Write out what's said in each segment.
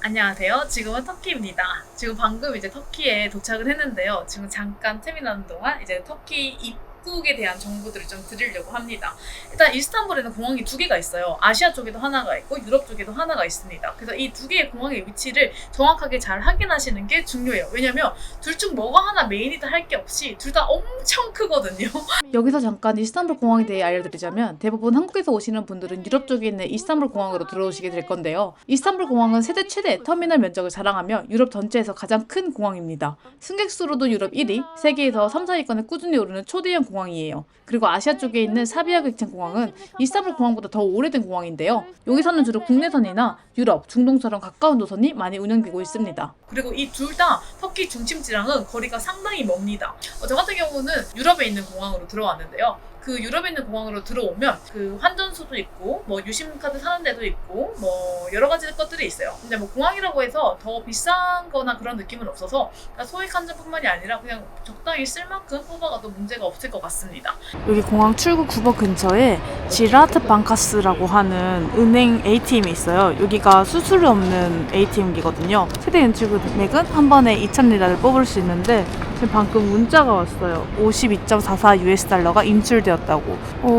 안녕하세요. 지금은 터키입니다. 지금 방금 이제 터키에 도착을 했는데요. 지금 잠깐 틈이 나는 동안 이제 터키 입국에 대한 정보들을 좀 드리려고 합니다. 일단 이스탄불에는 공항이 두 개가 있어요. 아시아 쪽에도 하나가 있고 유럽 쪽에도 하나가 있습니다. 그래서 이 두 개의 공항의 위치를 정확하게 잘 확인하시는 게 중요해요. 왜냐면 둘 중 뭐가 하나 메인이다 할 게 없이 둘 다 엄청 크거든요. 여기서 잠깐 이스탄불 공항에 대해 알려드리자면 대부분 한국에서 오시는 분들은 유럽 쪽에 있는 이스탄불 공항으로 들어오시게 될 건데요. 이스탄불 공항은 세계 최대 터미널 면적을 자랑하며 유럽 전체에서 가장 큰 공항입니다. 승객 수로도 유럽 1위, 세계에서 3, 4위권에 꾸준히 오르는 초대형 공항이에요. 그리고 아시아 쪽에 있는 사비아 객첸 공항은 이스탄불 공항보다 더 오래된 공항인데요. 여기서는 주로 국내선이나 유럽, 중동처럼 가까운 노선이 많이 운영되고 있습니다. 그리고 이 둘 다 터키 중심지랑은 거리가 상당히 멉니다. 저 같은 경우는 유럽에 있는 공항으로 들어왔는데요. 그 유럽에 있는 공항으로 들어오면 그 환전소도 있고 뭐 유심카드 사는 데도 있고 뭐 여러 가지 것들이 있어요. 근데 뭐 공항이라고 해서 더 비싼 거나 그런 느낌은 없어서 소액 환전뿐만이 아니라 그냥 적당히 쓸 만큼 뽑아가도 문제가 없을 것 같습니다. 여기 공항 출구 9번 근처에 지라트 방카스라고 하는 은행 ATM이 있어요. 여기가 수수료 없는 ATM기거든요. 최대 연출 금액은 한 번에 2,000리라를 뽑을 수 있는데 지금 방금 문자가 왔어요. 52.44 US 달러가 인출되었다고.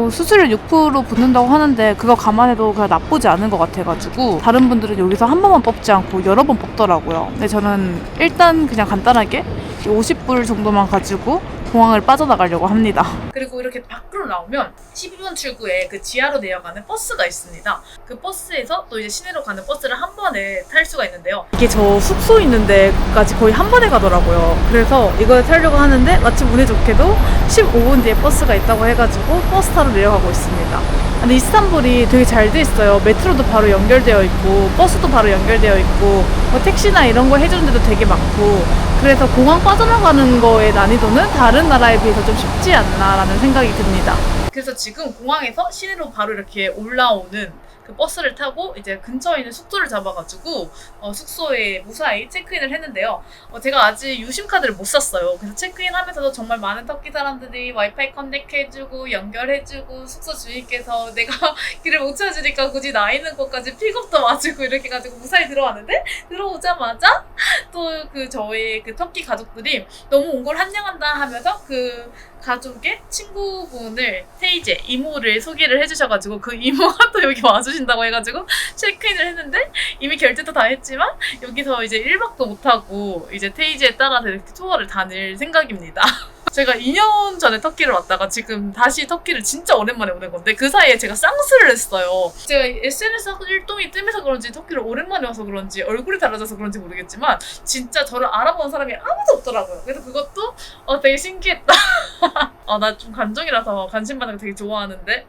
수수료 6% 붙는다고 하는데 그거 감안해도 그냥 나쁘지 않은 것 같아가지고 다른 분들은 여기서 한 번만 뽑지 않고 여러 번 뽑더라고요. 근데 저는 일단 그냥 간단하게 50불 정도만 가지고 공항을 빠져나가려고 합니다. 그리고 이렇게 밖으로 나오면 12번 출구에 그 지하로 내려가는 버스가 있습니다. 그 버스에서 또 이제 시내로 가는 버스를 한 번에 탈 수가 있는데요. 이게 저 숙소 있는 데까지 거의 한 번에 가더라고요. 그래서 이걸 타려고 하는데 마침 운이 좋게도 15분 뒤에 버스가 있다고 해가지고 버스 타러 내려가고 있습니다. 근데 이스탄불이 되게 잘 돼 있어요. 메트로도 바로 연결되어 있고 버스도 바로 연결되어 있고 뭐 택시나 이런 거 해주는 데도 되게 많고 그래서 공항 빠져나가는 거의 난이도는 다른 나라에 비해서 좀 쉽지 않나라는 생각이 듭니다. 그래서 지금 공항에서 시내로 바로 이렇게 올라오는 그 버스를 타고 이제 근처에 있는 숙소를 잡아가지고 숙소에 무사히 체크인을 했는데요. 제가 아직 유심카드를 못 샀어요. 그래서 체크인하면서도 정말 많은 터키 사람들이 와이파이 커넥해주고 연결해주고 숙소 주인께서 내가 길을 못 찾으니까 굳이 나 있는 곳까지 픽업도 와주고 이렇게 가지고 무사히 들어왔는데 들어오자마자 또 그 저희 그 터키 가족들이 너무 온 걸 환영한다 하면서 그 가족의 친구분을 테이제 이모를 소개를 해주셔가지고 그 이모가 또 여기 와주신다고 해가지고 체크인을 했는데 이미 결제도 다 했지만 여기서 이제 1박도 못하고 이제 테이제에 따라서 이렇게 투어를 다닐 생각입니다. 제가 2년 전에 터키를 왔다가 지금 다시 터키를 진짜 오랜만에 오는 건데 그 사이에 제가 쌍스를 했어요. 제가 SNS 활동이 뜸해서 그런지 터키를 오랜만에 와서 그런지 얼굴이 달라져서 그런지 모르겠지만 진짜 저를 알아보는 사람이 아무도 없더라고요. 그래서 그것도 되게 신기했다. 나 좀 감정이라서 관심 받는 거 되게 좋아하는데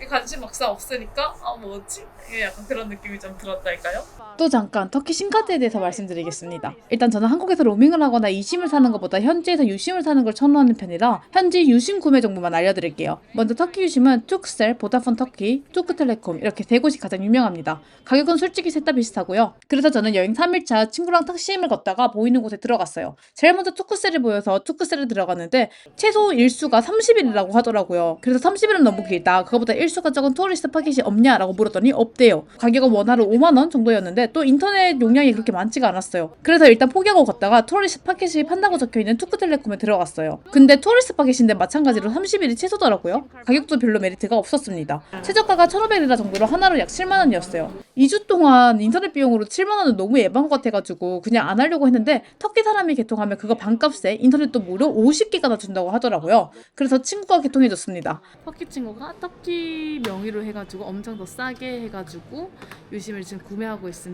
관심 막상 없으니까 뭐지? 약간 그런 느낌이 좀 들었달까요? 또 잠깐 터키 심카드에 대해서 말씀드리겠습니다. 일단 저는 한국에서 로밍을 하거나 이심을 사는 것보다 현지에서 유심을 사는 걸 선호하는 편이라 현지 유심 구매 정보만 알려드릴게요. 먼저 터키 유심은 툭셀, 보다폰 터키, 투크텔레콤 이렇게 세 곳이 가장 유명합니다. 가격은 솔직히 셋 다 비슷하고요. 그래서 저는 여행 3일차 친구랑 택시임을 걷다가 보이는 곳에 들어갔어요. 제일 먼저 투크셀이 보여서 투크셀에 들어갔는데 최소 일수가 30일이라고 하더라고요. 그래서 30일은 너무 길다. 그거보다 일수가 적은 투어리스트 패키지 없냐라고 물었더니 없대요. 가격은 원하루 5만원 정도였는데 또 인터넷 용량이 그렇게 많지가 않았어요. 그래서 일단 포기하고 걷다가 투어리스트 패키지 판다고 적혀있는 투크텔레콤에 들어갔어요. 근데 투어리스트 패키지인데 마찬가지로 30일이 최소더라고요. 가격도 별로 메리트가 없었습니다. 최저가가 1,500리라 정도로 하나로 약 7만원이었어요. 2주 동안 인터넷 비용으로 7만원은 너무 예방 것 같아가지고 그냥 안 하려고 했는데 터키 사람이 개통하면 그거 반값에 인터넷도 무료 50기가나 준다고 하더라고요. 그래서 친구가 개통해줬습니다. 터키 친구가 터키 명의로 해가지고 엄청 더 싸게 해가지고 유심을 지금 구매하고 있습니다.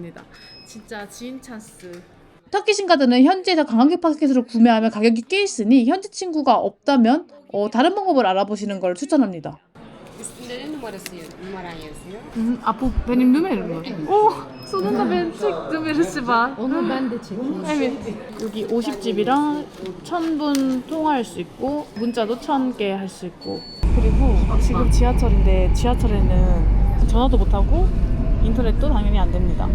진짜 지인 찬스. 터키 심카드는 현지에서 관광객 파켓으로 구매하면 가격이 꽤 있으니 현지 친구가 없다면 다른 방법을 알아보시는 걸 추천합니다. Ne numarayı yazıyor? Bu benim numaram. sonunda ben tek numarası var. Onu ben de çekeyim. Evet. 여기 50집이랑 1000분 통화할 수 있고 문자도 1000개 할 수 있고 그리고 지금 지하철인데 지하철에는 전화도 못하고 인터넷도 당연히 안 됩니다.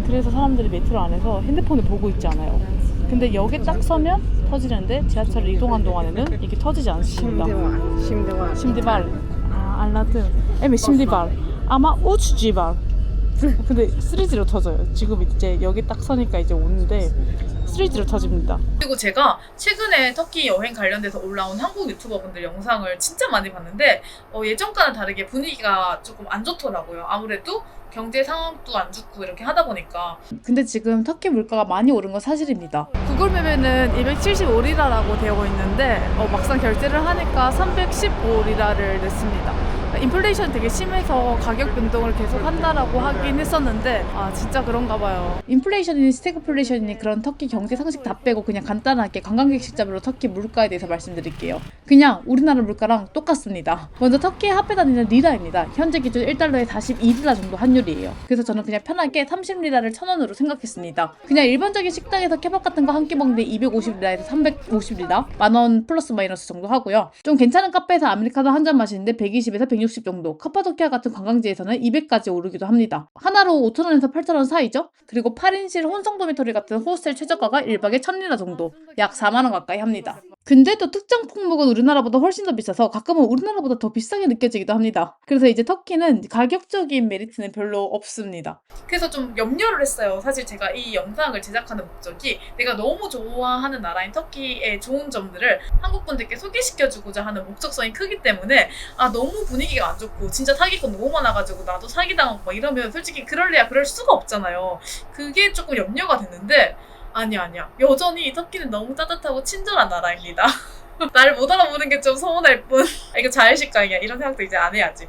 그래서 사람들이 메트로 안에서 핸드폰을 보고 있지 않아요. 근데 역에 딱 서면 터지는데 지하철을 이동한 동안에는 이게 터지지 않습니다. Şimdi var. Şimdi var. Anladım. Evet şimdi var. Ama 3G var. 근데 3G로 터져요. 지금 이제 여기 딱 서니까 이제 오는데 3G로 터집니다. 그리고 제가 최근에 터키 여행 관련돼서 올라온 한국 유튜버분들 영상을 진짜 많이 봤는데 예전과는 다르게 분위기가 조금 안 좋더라고요. 아무래도 경제 상황도 안 좋고 이렇게 하다 보니까. 근데 지금 터키 물가가 많이 오른 건 사실입니다. 구글맵에는 275리라라고 되어 있는데 막상 결제를 하니까 315리라를 냈습니다. 인플레이션 되게 심해서 가격 변동을 계속 한다라고 하긴 했었는데 진짜 그런가 봐요. 인플레이션이니 스태그플레이션이니 그런 터키 경제 상식 다 빼고 그냥 간단하게 관광객 시점으로 터키 물가에 대해서 말씀드릴게요. 그냥 우리나라 물가랑 똑같습니다. 먼저 터키의 화폐 단위는 리라입니다. 현재 기준 1달러에 42리라 정도 환율이에요. 그래서 저는 그냥 편하게 30리라를 1,000원으로 생각했습니다. 그냥 일반적인 식당에서 케밥 같은 거 한 끼 먹는데 250리라에서 350리라, 만원 플러스 마이너스 정도 하고요. 좀 괜찮은 카페에서 아메리카노 한 잔 마시는데 120에서 160 정도, 카파도키아 같은 관광지에서는 200까지 오르기도 합니다. 하나로 5,000원에서 8,000원 사이죠? 그리고 8인실 혼성 도미토리 같은 호스텔 최저가가 1박에 1,000리라 정도, 약 4만원 가까이 합니다. 근데 또 특정 품목은 우리나라보다 훨씬 더 비싸서 가끔은 우리나라보다 더 비싸게 느껴지기도 합니다. 그래서 이제 터키는 가격적인 메리트는 별로 없습니다. 그래서 좀 염려를 했어요. 사실 제가 이 영상을 제작하는 목적이 내가 너무 좋아하는 나라인 터키의 좋은 점들을 한국 분들께 소개시켜주고자 하는 목적성이 크기 때문에 너무 분위기가 안 좋고 진짜 사기꾼 너무 많아가지고 나도 사기당하고 막 이러면 솔직히 그럴래야 그럴 수가 없잖아요. 그게 조금 염려가 됐는데 아니야. 여전히 터키는 너무 따뜻하고 친절한 나라입니다. 날 못 알아보는 게 좀 서운할 뿐. 이거 자의식강이야. 이런 생각도 이제 안 해야지.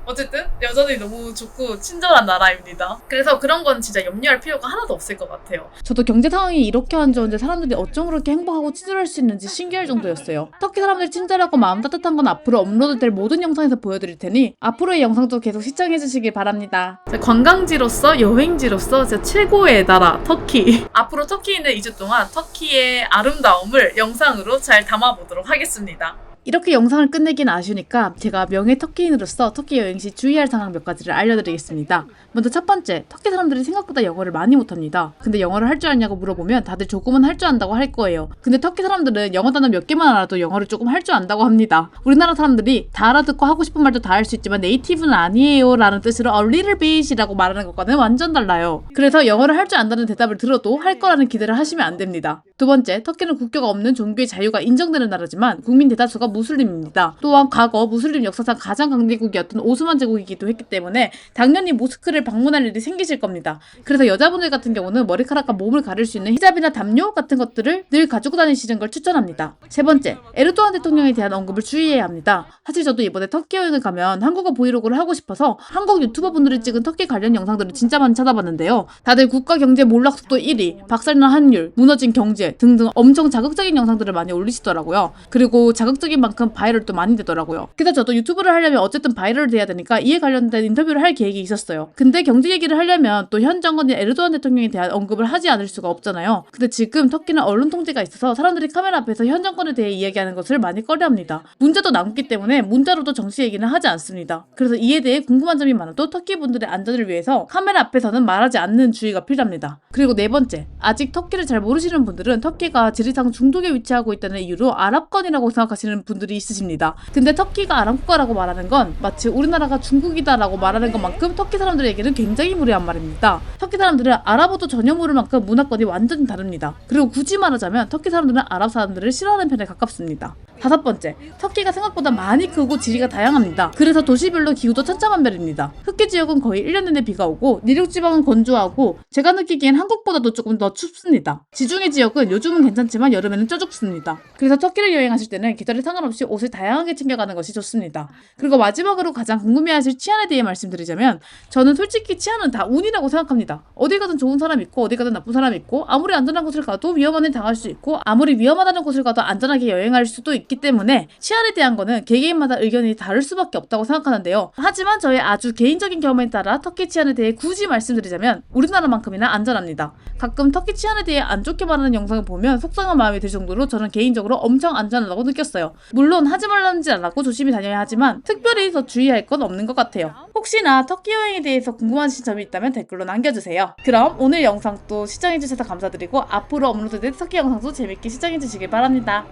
어쨌든 여전히 너무 좋고 친절한 나라입니다. 그래서 그런 건 진짜 염려할 필요가 하나도 없을 것 같아요. 저도 경제 상황이 이렇게 안 좋은데 사람들이 어쩜 그렇게 행복하고 친절할 수 있는지 신기할 정도였어요. 터키 사람들이 친절하고 마음 따뜻한 건 앞으로 업로드될 모든 영상에서 보여드릴 테니 앞으로의 영상도 계속 시청해주시길 바랍니다. 관광지로서 여행지로서 진짜 최고의 나라 터키. 앞으로 터키에 있는 2주 동안 터키의 아름다움을 영상으로 잘 담아보도록 하겠습니다. 이렇게 영상을 끝내긴 아쉬우니까 제가 명예 터키인으로서 터키 여행 시 주의할 상황 몇 가지를 알려드리겠습니다. 먼저 첫 번째, 터키 사람들이 생각보다 영어를 많이 못합니다. 근데 영어를 할 줄 아냐고 물어보면 다들 조금은 할 줄 안다고 할 거예요. 근데 터키 사람들은 영어 단어 몇 개만 알아도 영어를 조금 할 줄 안다고 합니다. 우리나라 사람들이 다 알아듣고 하고 싶은 말도 다 할 수 있지만 네이티브는 아니에요 라는 뜻으로 a little bit이라고 말하는 것과는 완전 달라요. 그래서 영어를 할 줄 안다는 대답을 들어도 할 거라는 기대를 하시면 안 됩니다. 두 번째, 터키는 국교가 없는 종교의 자유가 인정되는 나라지만 국민 대다수가 무슬림입니다. 또한 과거 무슬림 역사상 가장 강대국이었던 오스만 제국이기도 했기 때문에 당연히 모스크를 방문할 일이 생기실 겁니다. 그래서 여자분들 같은 경우는 머리카락과 몸을 가릴 수 있는 히잡이나 담요 같은 것들을 늘 가지고 다니시는 걸 추천합니다. 세 번째, 에르도안 대통령에 대한 언급을 주의해야 합니다. 사실 저도 이번에 터키 여행을 가면 한국어 브이로그를 하고 싶어서 한국 유튜버 분들이 찍은 터키 관련 영상들을 진짜 많이 찾아봤는데요. 다들 국가 경제 몰락 속도 1위, 박살난 환율, 무너진 경제 등등 엄청 자극적인 영상들을 많이 올리시더라고요. 그리고 자극적인 만큼 바이럴도 많이 되더라고요. 그래서 저도 유튜브를 하려면 어쨌든 바이럴 돼야 되니까 이에 관련된 인터뷰를 할 계획이 있었어요. 근데 경제 얘기를 하려면 또 현 정권인 에르도안 대통령에 대한 언급을 하지 않을 수가 없잖아요. 근데 지금 터키는 언론 통제가 있어서 사람들이 카메라 앞에서 현 정권에 대해 이야기하는 것을 많이 꺼려합니다. 문제도 남기 때문에 문자로도 정치 얘기는 하지 않습니다. 그래서 이에 대해 궁금한 점이 많아도 터키 분들의 안전을 위해서 카메라 앞에서는 말하지 않는 주의가 필요합니다. 그리고 네 번째, 아직 터키를 잘 모르시는 분들은 터키가 지리상 중동에 위치하고 있다는 이유로 아랍권이라고 생각하시는 분들이 있으십니다. 근데 터키가 아랍국가라고 말하는 건 마치 우리나라가 중국이다라고 말하는 것만큼 터키 사람들에게는 굉장히 무례한 말입니다. 터키 사람들은 아랍어도 전혀 모를 만큼 문화권이 완전히 다릅니다. 그리고 굳이 말하자면 터키 사람들은 아랍 사람들을 싫어하는 편에 가깝습니다. 다섯 번째, 터키가 생각보다 많이 크고 지리가 다양합니다. 그래서 도시별로 기후도 천차만별입니다. 흑기 지역은 거의 1년 내내 비가 오고 내륙 지방은 건조하고 제가 느끼기엔 한국보다도 조금 더 춥습니다. 지중해 지역은 요즘은 괜찮지만 여름에는 쪄죽습니다. 그래서 터키를 여행하실 때는 계절에 상관없이 옷을 다양하게 챙겨가는 것이 좋습니다. 그리고 마지막으로 가장 궁금해하실 치안에 대해 말씀드리자면 저는 솔직히 치안은 다 운이라고 생각합니다. 어디 가든 좋은 사람 있고 어디 가든 나쁜 사람 있고 아무리 안전한 곳을 가도 위험한 일 당할 수 있고 아무리 위험하다는 곳을 가도 안전하게 여행할 수도 있기 때문에 치안에 대한 거는 개개인마다 의견이 다를 수밖에 없다고 생각하는데요. 하지만 저의 아주 개인적인 경험에 따라 터키 치안에 대해 굳이 말씀드리자면 우리나라만큼이나 안전합니다. 가끔 터키 치안에 대해 안 좋게 말하는 영상을 보면 속상한 마음이 들 정도로 저는 개인적으로 엄청 안전하다고 느꼈어요. 물론 하지 말라는 짓 안 하고 조심히 다녀야 하지만 특별히 더 주의할 건 없는 것 같아요. 혹시나 터키 여행에 대해서 궁금하신 점이 있다면 댓글로 남겨주세요. 그럼 오늘 영상도 시청해주셔서 감사드리고 앞으로 업로드될 터키 영상도 재밌게 시청해주시길 바랍니다.